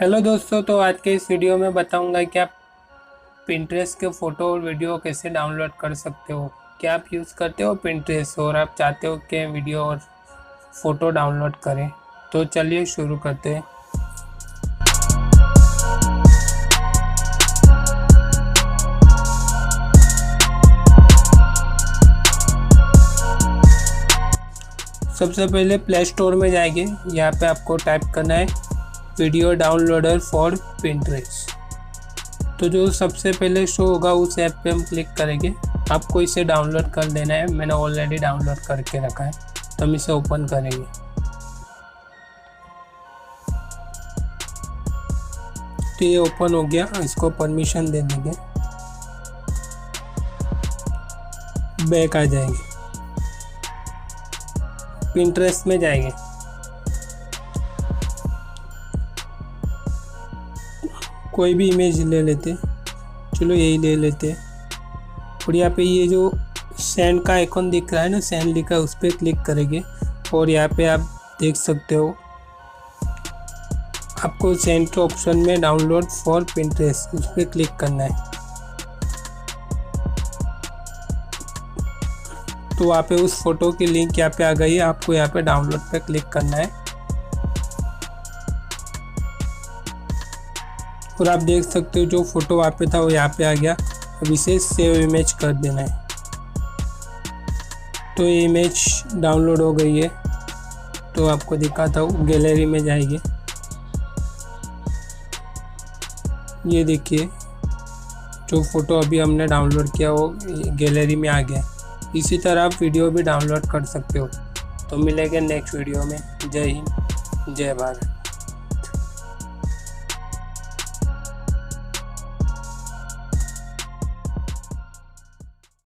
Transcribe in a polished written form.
Hello दोस्तों, तो आज के इस वीडियो में बताऊंगा कि आप पिंटरेस्ट के फ़ोटो और वीडियो कैसे डाउनलोड कर सकते हो। क्या आप यूज़ करते हो पिंटरेस्ट और आप चाहते हो कि वीडियो और फ़ोटो डाउनलोड करें? तो चलिए शुरू करते हैं। सबसे पहले प्ले स्टोर में जाएंगे। यहाँ पे आपको टाइप करना है वीडियो डाउनलोडर फॉर पिंटरेस्ट। तो जो सबसे पहले शो होगा उस ऐप पे हम क्लिक करेंगे। आपको इसे डाउनलोड कर देना है। मैंने ऑलरेडी डाउनलोड करके रखा है, तो हम इसे ओपन करेंगे। तो ये ओपन हो गया, इसको परमिशन दे देंगे। बैक आ जाएंगे, पिंटरेस्ट में जाएंगे। कोई भी इमेज ले लेते, चलो यही ले लेते। और यहाँ पे ये जो सेंड का आइकॉन दिख रहा है ना, सेंड लिखा है, उस पर क्लिक करेंगे। और यहाँ पे आप देख सकते हो आपको सेंड के ऑप्शन में डाउनलोड फॉर पिंटरेस्ट, उस पर क्लिक करना है। तो वहाँ पे उस फोटो की लिंक यहाँ पे आ गई है। आपको यहाँ पे डाउनलोड पे क्लिक करना है और आप देख सकते हो जो फोटो वहाँ पे था वो यहाँ पे आ गया। अब इसे सेव इमेज कर देना है। तो ये इमेज डाउनलोड हो गई है। तो आपको दिखाता हूँ, गैलरी में जाएंगे। ये देखिए जो फोटो अभी हमने डाउनलोड किया वो गैलरी में आ गया। इसी तरह आप वीडियो भी डाउनलोड कर सकते हो। तो मिलेंगे नेक्स्ट वीडियो में। जय हिंद, जय भारत।